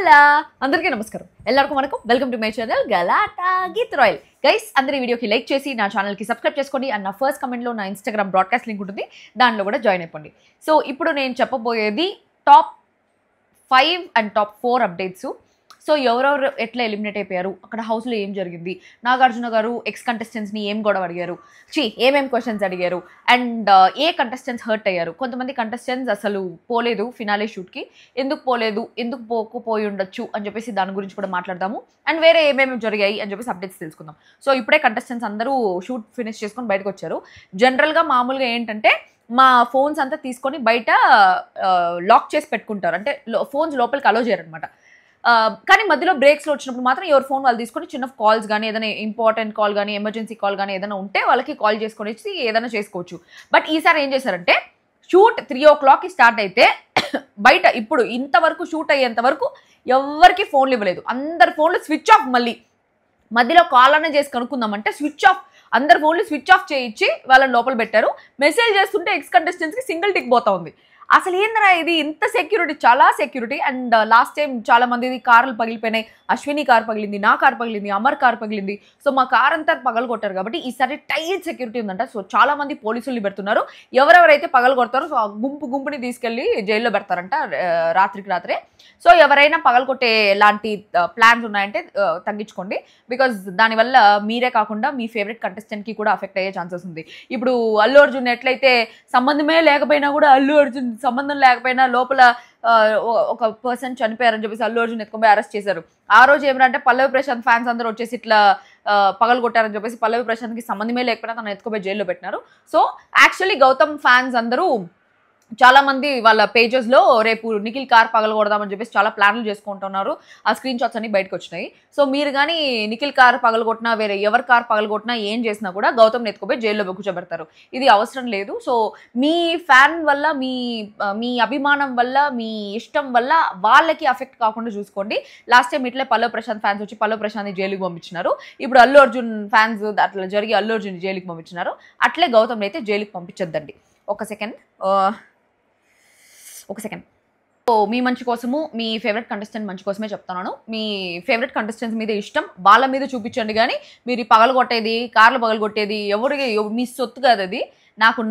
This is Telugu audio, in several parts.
హలో అందరికీ నమస్కారం ఎల్లరికీ వనకం welcome to my channel Galatta Geeth Royal guys అందరి వీడియోకి లైక్ చేసి నా ఛానల్కి సబ్స్క్రైబ్ చేసుకోండి అండ్ నా ఫస్ట్ కమెంట్లో నా ఇన్స్టాగ్రామ్ బ్రాడ్కాస్ట్ లింక్ ఉంటుంది దానిలో కూడా జాయిన్ అయిపోండి సో ఇప్పుడు నేను చెప్పబోయేది top 5 and top 4 updates so ఎవరెవరు ఎట్లా ఎలిమినేట్ అయిపోయారు అక్కడ హౌస్లో ఏం జరిగింది నాగార్జున గారు ఎక్స్ కంటెస్టెంట్స్ని ఏం గొడవ అడిగారు ఏమేం క్వశ్చన్స్ అడిగారు అండ్ ఏ కంటెస్టెంట్స్ హర్ట్ అయ్యారు కొంతమంది కంటెస్టెంట్స్ అసలు పోలేదు ఫినాలే షూట్కి ఎందుకు పోలేదు ఎందుకు పోకపోయి ఉండొచ్చు అని చెప్పేసి దాని గురించి కూడా మాట్లాడదాము అండ్ వేరే ఏమేమి జరిగాయి అని చెప్పేసి అప్డేట్స్ తెలుసుకుందాం సో ఇప్పుడే కంటెస్టెంట్స్ అందరూ షూట్ ఫినిష్ చేసుకొని బయటకు వచ్చారు జనరల్గా మామూలుగా ఏంటంటే మా ఫోన్స్ అంతా తీసుకొని బయట లాక్ చేసి పెట్టుకుంటారు అంటే ఫోన్స్ లోపలికి అలో చేయరనమాట కానీ మధ్యలో బ్రేక్స్లో వచ్చినప్పుడు మాత్రం ఎవరి ఫోన్ వాళ్ళు తీసుకొని చిన్న కాల్స్ కానీ ఏదైనా ఇంపార్టెంట్ కాల్ కానీ ఎమర్జెన్సీ కాల్ కానీ ఏదైనా ఉంటే వాళ్ళకి కాల్ చేసుకొని వచ్చి ఏదైనా చేసుకోవచ్చు బట్ ఈసారి ఏం చేశారంటే షూట్ 3 o'clockకి స్టార్ట్ అయితే బయట ఇప్పుడు ఇంతవరకు షూట్ అయ్యేంత వరకు ఎవరికి ఫోన్లు ఇవ్వలేదు అందరి ఫోన్లు స్విచ్ ఆఫ్ మధ్యలో కాల్ అనే చేసి కనుక్కుందామంటే స్విచ్ ఆఫ్ అందరి ఫోన్లు స్విచ్ ఆఫ్ చేయించి వాళ్ళని లోపల పెట్టారు మెసేజ్ చేస్తుంటే ఎక్స్ కంటెస్టెంట్స్కి సింగిల్ టిక్ పోతా ఉంది అసలు ఏందరా ఇది ఇంత సెక్యూరిటీ చాలా సెక్యూరిటీ అండ్ లాస్ట్ టైం చాలా మందిది కార్లు పగిలిపోయినాయి అశ్విని కార్ పగిలింది నా కార్ పగిలింది అమర్ కార్ పగిలింది సో మా కార్ అంతా పగలగొట్టారు కాబట్టి ఈసారి టైట్ సెక్యూరిటీ ఉందంట సో చాలా మంది పోలీసులు పెడుతున్నారు ఎవరెవరైతే పగలగొడతారో సో ఆ గుంపుని తీసుకెళ్లి జైల్లో పెడతారంట రాత్రే సో ఎవరైనా పగలగొట్టే లాంటి ప్లాన్స్ ఉన్నాయంటే తగ్గించుకోండి బికాజ్ దానివల్ల మీరే కాకుండా మీ ఫేవరెట్ కంటెస్టెంట్కి కూడా అఫెక్ట్ అయ్యే ఛాన్సెస్ ఉంది ఇప్పుడు అల్లు అర్జున్ ఎట్లయితే సంబంధమే లేకపోయినా కూడా అల్లు అర్జున్ సంబంధం లేకపోయినా లోపల ఒక పర్సన్ చనిపోయారని చెప్పేసి అల్లు అర్జున్ ఎత్తుకొని అరెస్ట్ చేశారు ఆ రోజు ఏమంటే పల్లవి ప్రశాంత్ ఫ్యాన్స్ అందరూ వచ్చేసి ఇట్లా పగలు కొట్టారని చెప్పేసి పల్లవి ప్రశాంత్కి సంబంధమే లేకపోయినా తను ఎత్తుకుపోయి జైల్లో పెట్టినారు సో యాక్చువల్లీ గౌతమ్ ఫ్యాన్స్ అందరూ చాలా మంది వాళ్ళ పేజెస్లో రేపు నిఖిల్ కార్ పగలగొడదామని చెప్పేసి చాలా ప్లాన్లు చేసుకుంటున్నారు ఆ స్క్రీన్ షాట్స్ అన్ని బయటకు వచ్చినాయి సో మీరు కానీ నిఖిల్ కార్ పగలగొట్టినా వేరే ఎవరి కార్ పగలగొట్టినా ఏం చేసినా కూడా గౌతమ్ ఎత్తుకుపోయి జైల్లో కూర్చోబెడతారు ఇది అవసరం లేదు సో మీ ఫ్యాన్ వల్ల మీ అభిమానం వల్ల మీ ఇష్టం వల్ల వాళ్ళకి అఫెక్ట్ కాకుండా చూసుకోండి లాస్ట్ టైం ఇట్లే పల్లవి ప్రశాంత్ ఫ్యాన్స్ వచ్చి పల్లవి ప్రశాంత్ని జైలుకి పంపించినారు ఇప్పుడు అల్లు అర్జున్ ఫ్యాన్స్ అట్లా జరిగి అల్లు అర్జున్ జైలుకి పంపించినారు అట్లే గౌతమ్ అయితే జైలుకి పంపించొద్దండి ఒక సెకండ్ సో మీ మంచి కోసము మీ ఫేవరెట్ కంటెస్టెంట్ మంచి కోసమే చెప్తున్నాను మీ ఫేవరెట్ కంటెస్టెంట్స్ మీద ఇష్టం వాళ్ళ మీద చూపించండి కానీ మీరు పగలగొట్టేది కార్లు పగలగొట్టేది ఎవరికి మీ సొత్తు కాదు అది నాకు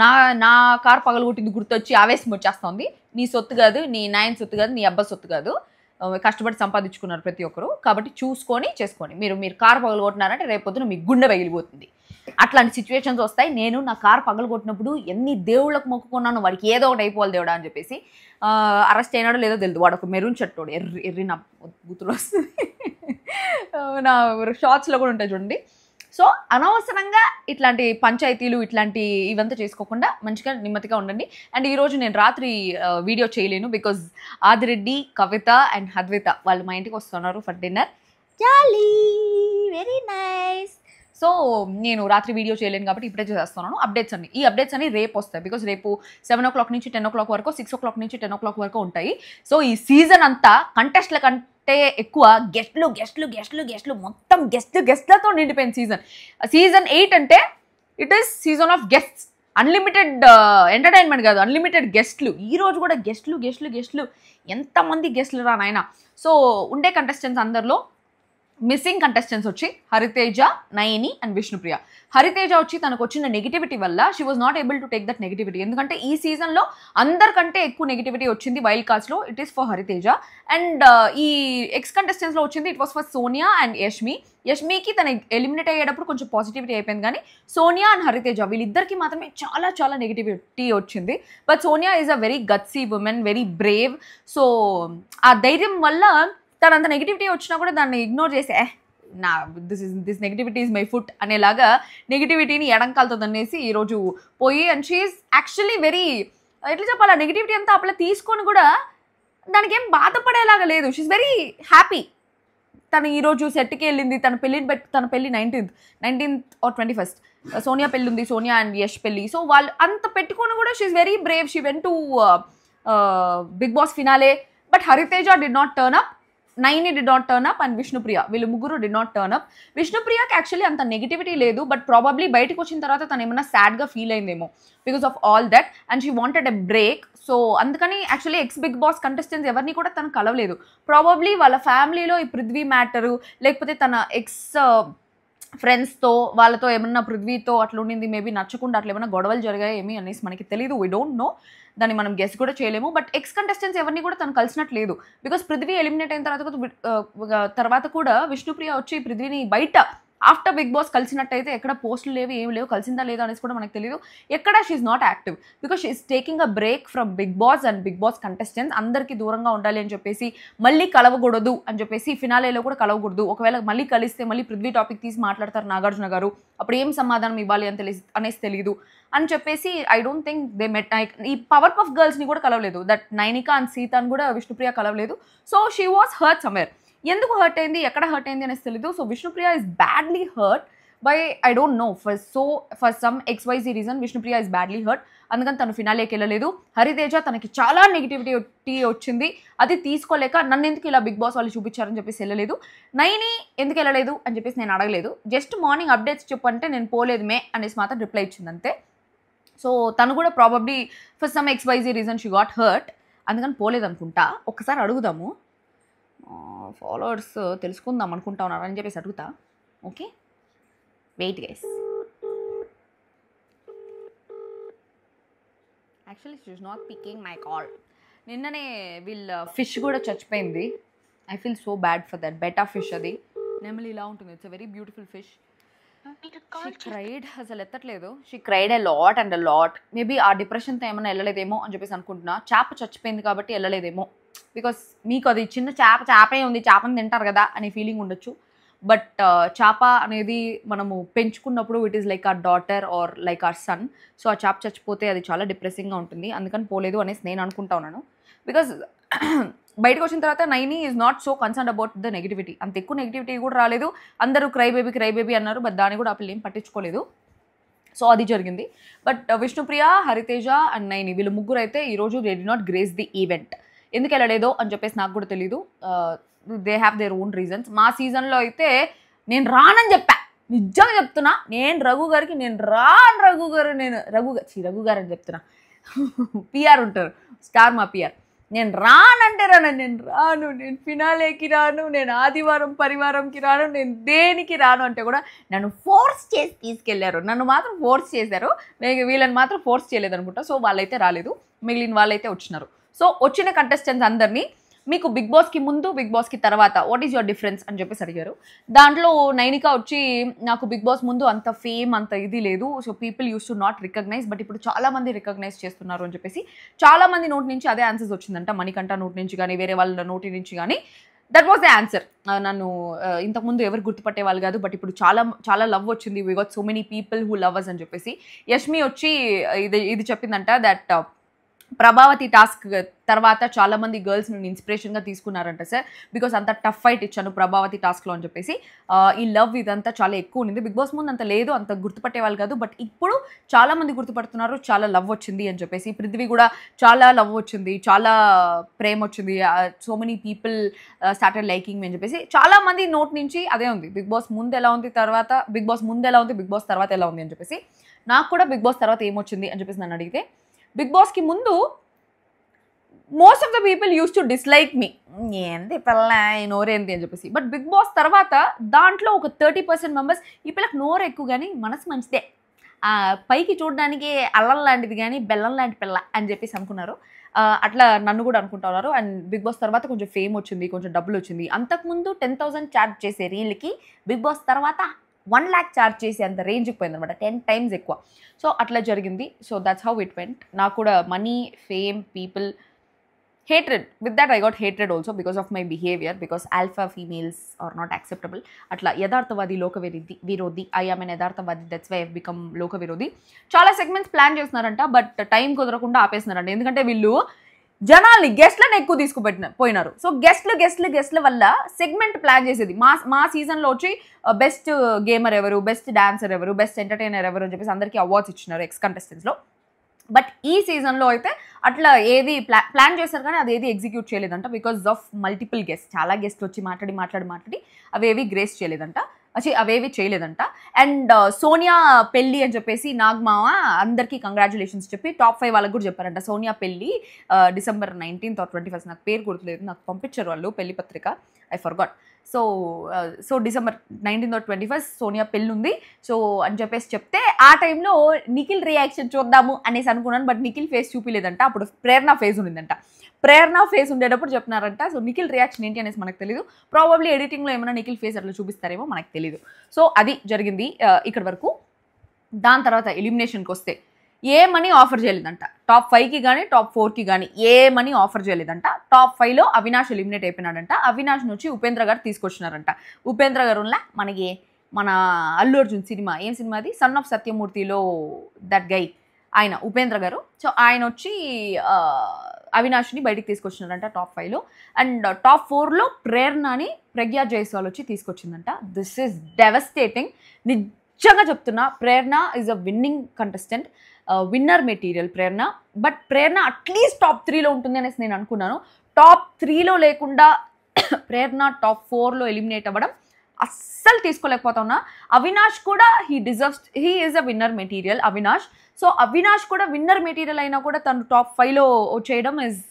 నా కార్ పగలగొట్టింది గుర్తొచ్చి ఆవేశం వచ్చేస్తుంది నీ సొత్తు కాదు నీ నాయన సొత్తు కాదు నీ అబ్బాయి సొత్తు కాదు కష్టపడి సంపాదించుకున్నారు ప్రతి ఒక్కరు కాబట్టి చూసుకొని చేసుకోండి మీరు కార్ పగలగొట్టినారంటే రేపొద్దున మీ గుండె పగిలిపోతుంది అట్లాంటి సిచ్యువేషన్స్ వస్తాయి నేను నా కార్ పగలగొట్టినప్పుడు ఎన్ని దేవుళ్ళకు మొక్కుకున్నాను వాడికి ఏదో ఒకటి అయిపోవాలి దేవుడా అని చెప్పేసి అరెస్ట్ అయినాడో లేదో తెలియదు వాడు ఒక మెరూన్ షర్టోడు ఎర్రి నా బూతులు వస్తుంది నా షార్ట్స్లో కూడా ఉంటాయి చూడండి సో అనవసరంగా ఇట్లాంటి పంచాయతీలు ఇట్లాంటి ఇవంతా చేసుకోకుండా మంచిగా నెమ్మదిగా ఉండండి అండ్ ఈరోజు నేను రాత్రి వీడియో చేయలేను బికాజ్ ఆదిరెడ్డి కవిత అండ్ హద్విత వాళ్ళు మా ఇంటికి వస్తున్నారు for dinner jolly very nice so నేను రాత్రి వీడియో చేయలేను కాబట్టి ఇప్పుడే చేస్తున్నాను ఈ అప్డేట్స్ అన్ని రేపు వస్తాయి బికాజ్ రేపు 7 o'clock నుంచి 10 o'clock వరకు 6 o'clock నుంచి 10 o'clock వరకు ఉంటాయి సో ఈ సీజన్ అంతా కంటెస్ట్ల కంటే ఎక్కువ గెస్ట్లు మొత్తం గెస్ట్లతో నిండిపోయింది సీజన్ 8 అంటే it is season of guests unlimited entertainment కాదు అన్లిమిటెడ్ గెస్ట్లు ఈ రోజు కూడా గెస్ట్లు ఎంతమంది గెస్ట్లు రా నాయన సో ఉండే కంటెస్టెంట్స్ అందరిలో మిస్సింగ్ కంటెస్టెంట్స్ వచ్చి హరితేజ నయని అండ్ విష్ణుప్రియ హరితేజ వచ్చి తనకు వచ్చిన నెగిటివిటీ వల్ల she was not able to take that negativity ఎందుకంటే ఈ సీజన్లో అందరికంటే ఎక్కువ నెగిటివిటీ వచ్చింది వైల్డ్ కార్డ్స్లో it is for Hariteja and ఈ ఎక్స్ కంటెస్టెంట్స్లో వచ్చింది it was for Sonia and యష్మికి తన ఎలిమినేట్ అయ్యేటప్పుడు కొంచెం పాజిటివిటీ అయిపోయింది కానీ సోనియా అండ్ హరితేజ వీళ్ళిద్దరికి మాత్రమే చాలా నెగిటివిటీ వచ్చింది but Sonia is a very gutsy women very Brave so ఆ ధైర్యం వల్ల తనంత నెగిటివిటీ వచ్చినా కూడా దాన్ని ఇగ్నోర్ చేసే this negativity is my foot అనేలాగా నెగిటివిటీని ఎడంకాలతో అనేసి ఈరోజు పోయి అండ్ షీఈస్ యాక్చువల్లీ వెరీ ఎట్లా చెప్పాలి నెగిటివిటీ అంతా అప్పుడు తీసుకొని కూడా దానికి ఏం బాధపడేలాగా లేదు షీఈస్ వెరీ హ్యాపీ తను ఈరోజు సెట్కి వెళ్ళింది తన పెళ్ళి 19th or 21st సోనియా పెళ్ళి ఉంది సోనియా అండ్ యష్ పెళ్ళి సో వాళ్ళు అంత పెట్టుకొని కూడా she is very brave she went to Bigg Boss finale but Hariteja did not turn up Naini did not turn up and Vishnupriya వీళ్ళు ముగ్గురు డి నాట్ టర్న్ అప్. విష్ణుప్రియకి యాక్చువల్లీ అంత నెగిటివిటీ లేదు, బట్ ప్రాబబ్లీ బయటకు వచ్చిన తర్వాత తను ఏమన్నా సాడ్గా ఫీల్ అయిందేమో because of all that and she wanted a break. So అందుకని actually ex Bigg Boss contestants ఎవరిని కూడా తను కలవలేదు. ప్రాబబ్లీ వాళ్ళ ఫ్యామిలీలో ఈ పృథ్వీ మ్యాటరు లేకపోతే తన ఎక్స్ ఫ్రెండ్స్తో వాళ్ళతో ఏమన్నా పృథ్వీతో అట్లా ఉండింది, మేబీ నచ్చకుండా అట్లా ఏమైనా గొడవలు జరిగాయి ఏమి అనేసి మనకి తెలియదు. వీ డోంట్ నో, దాన్ని మనం గెస్ కూడా చేయలేము. బట్ ఎక్స్ కంటెస్టెంట్స్ ఎవరిని కూడా తను కలిసినట్టు లేదు బికాస్ పృథ్వీ ఎలిమినేట్ అయిన తర్వాత కూడా విష్ణుప్రియ వచ్చి పృథ్వీని బయట ఆఫ్టర్ బిగ్ బాస్ కలిసినట్టయితే ఎక్కడ పోస్టులు లేవు, ఏమి లేవు, కలిసిందా లేదా అనేసి కూడా మనకు తెలియదు. ఎక్కడ she's not active because she's taking a break from Bigg Boss and Bigg Boss contestants. అందరికీ దూరంగా ఉండాలి అని చెప్పేసి, మళ్ళీ కలవకూడదు అని చెప్పేసి, ఫినాలేలో కూడా కలవకూడదు, ఒకవేళ మళ్ళీ కలిస్తే మళ్ళీ పృథ్వీ టాపిక్ తీసి మాట్లాడతారు నాగార్జున గారు, అప్పుడు ఏం సమాధానం ఇవ్వాలి అని అనేసి తెలియదు అని చెప్పేసి ఐ డోంట్ థింక్ దే మెట్. ఈ పవర్ పఫ్ గర్ల్స్ని కూడా కలవలేదు, దట్ నైనిక అండ్ సీతాని కూడా విష్ణుప్రియ కలవలేదు. So she was hurt somewhere. ఎందుకు హర్ట్ అయింది, ఎక్కడ హర్ట్ అయింది అనేసి తెలీదు. So Vishnupriya is badly hurt by I don't know for some XYZ reason Vishnupriya is badly hurt. అందుకని తను ఫినాలేకి వెళ్ళలేదు. హరితేజ తనకి చాలా నెగిటివిటీ వచ్చింది, అది తీసుకోలేక నన్ను ఎందుకు ఇలా బిగ్ బాస్ వాళ్ళు చూపించారని చెప్పేసి వెళ్ళలేదు. నైని ఎందుకు వెళ్ళలేదు అని చెప్పేసి నేను అడగలేదు, జస్ట్ మార్నింగ్ అప్డేట్స్ చెప్పంటే నేను పోలేదు మే అనేసి మాత్రం రిప్లై ఇచ్చింది అంతే. సో తను కూడా probably for some XYZ reason she got hurt, అందుకని పోలేదు అనుకుంటా. ఒక్కసారి అడుగుదాము, ఫాలోవర్స్ తెలుసుకుందాం అనుకుంటా ఉన్నారు అని చెప్పేసి అడుగుతా. Okay wait guys. Actually she is not picking my call. నిన్ననే వీళ్ళ ఫిష్ కూడా చచ్చిపోయింది. I feel so bad for that. Beta fish, అది నెమలి ఇలా ఉంటుంది. It's a very beautiful fish. She cried, అసలు ఎత్తట్లేదు. She cried a lot and a lot. Maybe ఆ డిప్రెషన్తో ఏమైనా వెళ్ళలేదేమో అని చెప్పేసి అనుకుంటున్నా. చేప చచ్చిపోయింది కాబట్టి వెళ్ళలేదేమో, బికాస్ మీకు అది చిన్న చేపే ఉంది, చేపని తింటారు కదా అనే ఫీలింగ్ ఉండొచ్చు. బట్ చేప అనేది మనము పెంచుకున్నప్పుడు it is like our daughter or like our son. So ఆ చేప చచ్చిపోతే అది చాలా డిప్రెసింగ్గా ఉంటుంది, అందుకని పోలేదు అనేసి నేను అనుకుంటా ఉన్నాను. బికాస్ బయటకు వచ్చిన తర్వాత Naini is not so concern about the negativity. అంత ఎక్కువ నెగిటివిటీ కూడా రాలేదు. అందరూ క్రై బేబీ అన్నారు, బట్ దాన్ని కూడా ఆ పిల్లలు ఏం పట్టించుకోలేదు. సో అది జరిగింది. బట్ విష్ణుప్రియ, హరితేజ అండ్ నైని వీళ్ళు ముగ్గురు అయితే ఈరోజు they did not grace the event. ఎందుకు వెళ్ళలేదో అని చెప్పేసి నాకు కూడా తెలీదు. They have their own reasons. మా సీజన్లో అయితే నేను రానని చెప్పా, నిజంగా చెప్తున్నా. రఘు గారికి నేను రాను, రఘు గారు అని చెప్తున్నా. పిఆర్ ఉంటారు, స్టార్ మా పిఆర్. నేను రానంటే నేను రాను, నేను ఫినాలేకి రాను, నేను ఆదివారం పరివారంకి రాను, నేను దేనికి రాను అంటే కూడా నన్ను ఫోర్స్ చేసి తీసుకెళ్లారు. నన్ను మాత్రం ఫోర్స్ చేశారు, వీళ్ళని మాత్రం ఫోర్స్ చేయలేదు అనుకుంటా. సో వాళ్ళైతే రాలేదు, మిగిలిన వాళ్ళైతే వచ్చినారు. సో వచ్చిన కంటెస్టెంట్స్ అందరినీ మీకు బిగ్ బాస్కి ముందు బిగ్ బాస్కి తర్వాత వాట్ ఈజ్ యువర్ డిఫరెన్స్ అని చెప్పేసి అడిగారు. దాంట్లో నైనిక వచ్చి నాకు బిగ్ బాస్ ముందు అంత ఫేమ్ అంత ఇది లేదు, so people use to not recognize, but ఇప్పుడు చాలామంది రికగ్నైజ్ చేస్తున్నారు అని చెప్పేసి చాలామంది నోటి నుంచి అదే ఆన్సర్స్ వచ్చిందంట. మణికంఠ నోటి నుంచి కానీ వేరే వాళ్ళ నోటి నుంచి కానీ దట్ వాస్ ద ఆన్సర్. నన్ను ఇంతకుముందు ఎవరు గుర్తుపట్టే వాళ్ళు కాదు, బట్ ఇప్పుడు చాలా లవ్ వచ్చింది, we got so many people who love us అని చెప్పేసి. యష్మి వచ్చి ఇది చెప్పిందంట దట్ ప్రభావతి టాస్క్ తర్వాత చాలామంది గర్ల్స్ నన్ను ఇన్స్పిరేషన్గా తీసుకున్నారంట సార్, బికాస్ అంత టఫ్ ఫైట్ ఇచ్చాను ప్రభావతి టాస్క్లో అని చెప్పేసి. ఈ లవ్ ఇదంతా చాలా ఎక్కువ ఉంది, బిగ్ బాస్ ముందు అంత లేదు, అంత గుర్తుపట్టే వాళ్ళు కాదు, బట్ ఇప్పుడు చాలామంది గుర్తుపడుతున్నారు, చాలా లవ్ వచ్చింది అని చెప్పేసి. పృథ్వీ కూడా చాలా లవ్ వచ్చింది, చాలా ప్రేమ వచ్చింది, so many people started liking మీ అని చెప్పేసి చాలామంది నోట్ నుంచి అదే ఉంది. బిగ్ బాస్ ముందు ఎలా ఉంది, తర్వాత బిగ్ బాస్ ముందు ఎలా ఉంది, బిగ్ బాస్ తర్వాత ఎలా ఉంది అని చెప్పేసి. నాకు కూడా బిగ్ బాస్ తర్వాత ఏమొచ్చింది అని చెప్పేసి నన్ను అడిగితే, బిగ్ బాస్కి ముందు most of the people use to dislike me, ఏంది పిల్ల నోరేంది అని చెప్పేసి. బట్ బిగ్ బాస్ తర్వాత దాంట్లో ఒక 30% మెంబర్స్ ఈ పిల్లకి నోరు ఎక్కువ కానీ మనసు మంచిదే, పైకి చూడడానికి అల్లం లాంటిది కానీ బెల్లం లాంటి పిల్ల అని చెప్పేసి అనుకున్నారు. అట్లా నన్ను కూడా అనుకుంటున్నారు. అండ్ బిగ్ బాస్ తర్వాత కొంచెం ఫేమ్ వచ్చింది, కొంచెం డబ్బులు వచ్చింది. అంతకుముందు 10,000 ఛార్జ్ చేసే రీల్కి బిగ్ బాస్ తర్వాత 1 lakh ఛార్జ్ చేసి అంత రేంజ్కి పోయింది అనమాట, 10 times ఎక్కువ. సో అట్లా జరిగింది. So that's how it went. నాకు కూడా money, fame, people, hatred. With that, I got hatred also because of my behavior, because alpha females are not acceptable. Atla yadarthawadi loka virodhi. I am an yadarthawadi, that's why I have become loka virodhi. Chala segments plan chestunaranta, but time kudarakunda aapestunaranta. Endukante వీళ్ళు జనాల్ని గెస్ట్లను ఎక్కువ తీసుకుపోయినారు. సో గెస్ట్ల వల్ల సెగ్మెంట్ ప్లాన్ చేసేది. మా సీజన్లో వచ్చి బెస్ట్ గేమర్ ఎవరు, బెస్ట్ డాన్సర్ ఎవరు, బెస్ట్ ఎంటర్టైనర్ ఎవరు అని చెప్పేసి అందరికీ అవార్డ్స్ ఇచ్చినారు ఎక్స్ కంటెస్టెంట్స్లో. బట్ ఈ సీజన్లో అయితే అట్లా ఏది ప్లాన్ చేశారు కానీ అది ఏది ఎగ్జిక్యూట్ చేయలేదంట బికాస్ ఆఫ్ మల్టిపుల్ గెస్ట్. చాలా గెస్ట్ వచ్చి మాట్లాడి అవేవి గ్రేస్ చేయలేదంట, అవేవి చేయలేదంట. అండ్ సోనియా పెళ్ళి అని చెప్పేసి నాగమావ అందరికీ కంగ్రాచులేషన్స్ చెప్పి టాప్ 5 వాళ్ళకి కూడా చెప్పారంట. సోనియా పెళ్ళి December 19th or 21st, నాకు పేరు గుర్తులేదు, నాకు పంపించారు వాళ్ళు పెళ్లి పత్రిక, I forgot. So December 19th or 21st Sonia పెళ్ళి ఉంది సో అని చెప్పేసి చెప్తే ఆ టైంలో నిఖిల్ రియాక్షన్ చూద్దాము అనేసి అనుకున్నాను. బట్ నిఖిల్ ఫేస్ చూపిలేదంట, అప్పుడు ప్రేరణ ఫేస్ ఉండిందంట. ప్రేరణ ఫేస్ ఉండేటప్పుడు చెప్తున్నారంట. సో నిఖిల్ రియాక్షన్ ఏంటి అనేసి మనకు తెలియదు. ప్రాబబ్లీ ఎడిటింగ్లో ఏమైనా నిఖిల్ ఫేస్ అట్లా చూపిస్తారేమో మనకు తెలియదు. సో అది జరిగింది ఇక్కడ వరకు. దాని తర్వాత ఎలిమినేషన్కి వస్తే ఏ మనీ ఆఫర్ చేయలేదంట. టాప్ 5కి కానీ టాప్ 4కి కానీ ఏ మనీ ఆఫర్ చేయలేదంట. టాప్ 5లో అవినాష్ ఎలిమినేట్ అయిపోయినాడంట. అవినాష్ని వచ్చి ఉపేంద్ర గారు తీసుకొచ్చినారంట. ఉపేంద్ర గారు మన అల్లు అర్జున్ సినిమా, ఏం సినిమా అది, సన్ ఆఫ్ సత్యమూర్తిలో దట్ గై, ఆయన ఉపేంద్ర గారు. సో ఆయన వచ్చి అవినాష్ని బయటికి తీసుకొచ్చినారంట టాప్ 5లో. అండ్ టాప్ 4లో ప్రేరణని ప్రజ్ఞా జైస్వాల్ వచ్చి తీసుకొచ్చిందంట. This is devastating. నిజంగా చెప్తున్నా, Prerana is a winnowing contestant, winner material Prerana. But Prerana at least top 3లో ఉంటుంది అనేసి నేను అనుకున్నాను. టాప్ 3లో లేకుండా ప్రేరణ టాప్ 4లో ఎలిమినేట్ అవ్వడం అస్సలు తీసుకోలేకపోతా ఉన్నా. అవినాష్ కూడా he is a winner material Avinash. So Avinash కూడా విన్నర్ మెటీరియల్ అయినా కూడా తను టాప్ 5లో చేయడం is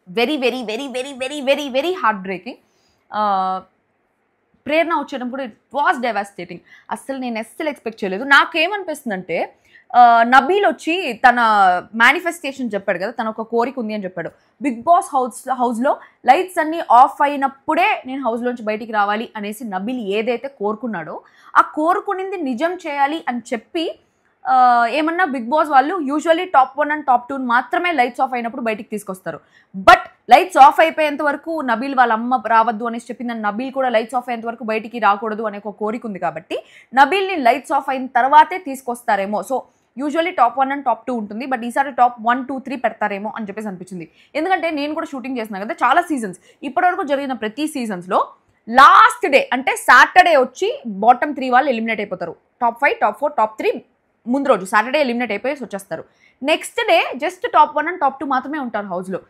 very very very very very very very heart breaking. Prerana వచ్చేయడం కూడా ఇట్ వాస్ డెవాస్టేటింగ్. అస్సలు నేను ఎక్స్పెక్ట్ చేయలేదు. నాకేమనిపిస్తుందంటే నబీల్ వచ్చి తన మేనిఫెస్టేషన్ చెప్పాడు కదా, తన ఒక కోరిక ఉంది అని చెప్పాడు. బిగ్ బాస్ హౌస్లో లైట్స్ అన్నీ ఆఫ్ అయినప్పుడే నేను హౌస్లోంచి బయటికి రావాలి అనేసి నబీల్ ఏదైతే కోరుకున్నాడో ఆ కోరుకునింది నిజం చేయాలి అని చెప్పి ఏమన్నా బిగ్ బాస్ వాళ్ళు యూజువల్లీ టాప్ 1 అండ్ టాప్ 2 మాత్రమే లైట్స్ ఆఫ్ అయినప్పుడు బయటికి తీసుకొస్తారు. బట్ లైట్స్ ఆఫ్ అయిపోయేంత వరకు నబీల్ వాళ్ళ అమ్మ రావద్దు అనేసి చెప్పిందని నబీల్ కూడా లైట్స్ ఆఫ్ అయ్యేంత వరకు బయటికి రాకూడదు అనే ఒక కోరిక ఉంది కాబట్టి నబీల్ని లైట్స్ ఆఫ్ అయిన తర్వాతే తీసుకొస్తారేమో. So usually top 1 and top 2 ఉంటుంది, బట్ ఈసారి టాప్ 1, 2, 3 పెడతారేమో అని చెప్పేసి అనిపించింది. ఎందుకంటే నేను కూడా షూటింగ్ చేస్తున్నాను కదా చాలా సీజన్స్, ఇప్పటివరకు జరిగిన ప్రతి సీజన్స్లో లాస్ట్ డే అంటే సాటర్డే వచ్చి బాటమ్ 3 వాళ్ళు ఎలిమినేట్ అయిపోతారు. టాప్ 5, టాప్ 4, టాప్ 3 ముందు రోజు సాటర్డే ఎలిమినేట్ అయిపోయేసి వచ్చేస్తారు. Next day just top 1 and top 2 మాత్రమే ఉంటారు హౌస్లో.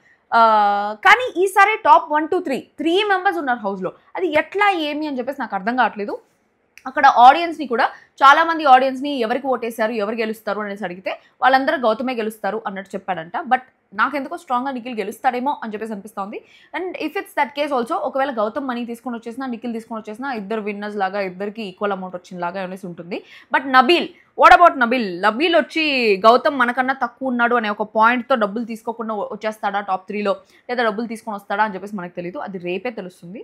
కానీ ఈసారి టాప్ 1, 2, 3 మెంబర్స్ ఉన్నారు హౌస్లో. అది ఎట్లా ఏమి అని చెప్పేసి నాకు అర్థం కావట్లేదు. అక్కడ ఆడియన్స్ని కూడా చాలామంది ఆడియన్స్ని ఎవరికి ఓటేశారు, ఎవరు గెలుస్తారు అనేసి అడిగితే వాళ్ళందరూ గౌతమే గెలుస్తారు అన్నట్టు చెప్పాడంట. బట్ నాకెందుకో స్ట్రాంగ్గా నిఖిల్ గెలుస్తాడేమో అని చెప్పేసి అనిపిస్తుంది. And if it's that case also ఒకవేళ గౌతమ్ మనీ తీసుకొని వచ్చేసినా నిఖిల్ తీసుకొని వచ్చేసినా ఇద్దరు విన్నర్స్ లాగా ఇద్దరికి ఈక్వల్ అమౌంట్ వచ్చిన లాగా అనేసి ఉంటుంది. But Nabeel, what about Nabeel వచ్చి గౌతమ్ మనకన్నా తక్కువ ఉన్నాడు అనే ఒక పాయింట్తో డబ్బులు తీసుకోకుండా వచ్చేస్తాడా టాప్ 3లో, లేదా డబ్బులు తీసుకొని వస్తాడా అని చెప్పేసి మనకు తెలియదు. అది రేపే తెలుస్తుంది.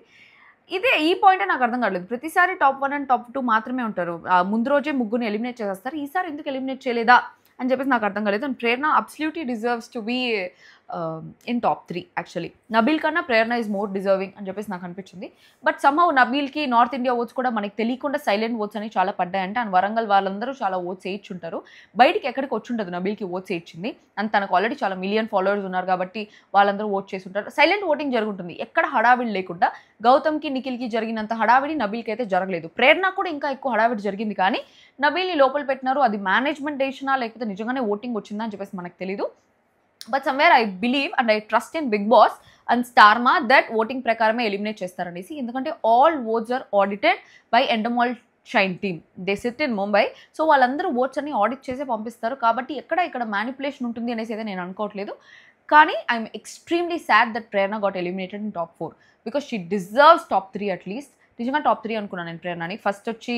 ఈ పాయింటే నాకు అర్థం కావట్లేదు. ప్రతిసారి టాప్ 1 అండ్ టాప్ 2 మాత్రమే ఉంటారు. ముందు రోజే ముగ్గురిని ఎలిమినేట్ చేసేస్తారు. ఈసారి ఎందుకు ఎలిమినేట్ చేయలేదా అని చెప్పేసి నాకు అర్థం కాలేదు. And Prerana absolutely deserves to be in top 3 actually. Nabeel కన్నా ప్రేరణ ఈజ్ మోర్ డిజర్వింగ్ అని చెప్పేసి నాకు అనిపించింది. బట్ సమ్హౌ నబీల్కి నార్త్ ఇండియా ఓట్స్ కూడా మనకి తెలియకుండా సైలెంట్ ఓట్స్ అని చాలా పడ్డాయంటే. అండ్ వరంగల్ వాళ్ళందరూ చాలా ఓట్స్ వేయించుంటారు. బయటికి ఎక్కడికి వచ్చి ఉంటుంది నబీల్కి ఓట్స్ వేయించింది. అండ్ తనకు ఆల్రెడీ చాలా మిలియన్ ఫాలోవర్స్ ఉన్నారు కాబట్టి వాళ్ళందరూ ఓట్ చేసి ఉంటారు. సైలెంట్ ఓటింగ్ జరుగుతుంది, ఎక్కడ హడావిడి లేకుండా. గౌతమ్కి నిఖిల్కి జరిగినంత హడావిడి నబీల్కి అయితే జరగలేదు. ప్రేరణ కూడా ఇంకా ఎక్కువ హడావిడి జరిగింది, కానీ నబీల్ని లోపల పెట్టినారు. అది మేనేజ్మెంట్ డెసిషనా లేకపోతే నిజంగానే ఓటింగ్ వచ్చిందా అని చెప్పేసి మనకు తెలీదు. But somewhere I believe and I trust in Bigg Boss and Star Maa that voting ప్రకారమే ఎలిమినేట్ చేస్తారనేసి. ఎందుకంటే all votes are audited by Endemol Shine team, they sit in Mumbai. So వాళ్ళందరూ ఓట్స్ అన్ని ఆడిట్ చేసే పంపిస్తారు కాబట్టి ఇక్కడ మ్యానిపులేషన్ ఉంటుంది అనేసి అయితే నేను అనుకోవట్లేదు. కానీ I'm extremely sad that Prerana got eliminated in top 4 because she deserves top 3 at least. నిజంగా టాప్ 3 అనుకున్నాను నేను ప్రేరణని. ఫస్ట్ వచ్చి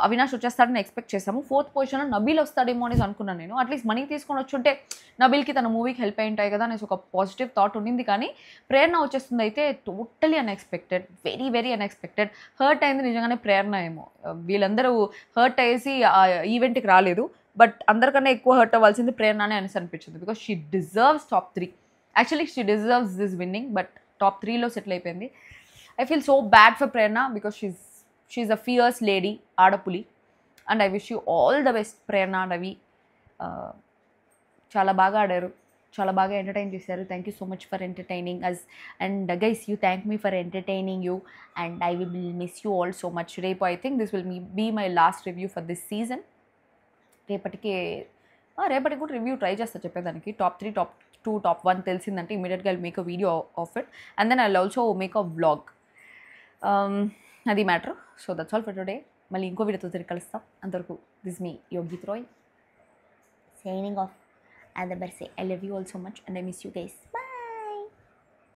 అవినాష్ వచ్చేస్తాడని ఎక్స్పెక్ట్ చేసాము. 4th పొజిషన్లో నబీల్ వస్తాడేమో అనేసి అనుకున్నాను నేను. అట్లీస్ట్ మనీ తీసుకొని వచ్చుంటే నబీల్కి తన మూవీకి హెల్ప్ అయి ఉంటాయి కదా అనేసి ఒక పాజిటివ్ థాట్ ఉండింది. కానీ ప్రేరణ వచ్చేస్తుంది అయితే totally unexpected, very very unexpected. Hurt అయింది నిజంగానే ప్రేరణ ఏమో. వీళ్ళందరూ హర్ట్ అయ్యేసి ఆ ఈవెంట్కి రాలేదు. బట్ అందరికన్నా ఎక్కువ హర్ట్ అవ్వాల్సింది ప్రేరణనే అనేసి అనిపించింది. Because she deserves top 3. Actually she deserves this winning, but top 3లో సెటిల్ అయిపోయింది. I feel so bad for Prerana because she's a fierce lady, ఆడపులి. And I wish you all the best Prerana, Ravi. చాలా బాగా ఆడారు, చాలా బాగా ఎంటర్టైన్ చేశారు. Thank you so much for entertaining us. And guys, you thank me for entertaining you and I will miss you all so much. రేపు I think this will be my last review for this season. రేపటికే రేపటికి కూడా రివ్యూ ట్రై చేస్తా చెప్పేదానికి. టాప్ 3, టాప్ 2, టాప్ 1 తెలిసిందంటే ఇమీడియట్గా I make a video of it and then I also make a vlog. అది matter. So that's all for today. మళ్ళీ ఇంకో వీడియోతో తిరిగి కలుస్తాం. అంతవరకు this me Yogith Rai signing off. And the best say I love you all so much and I miss you guys. Bye.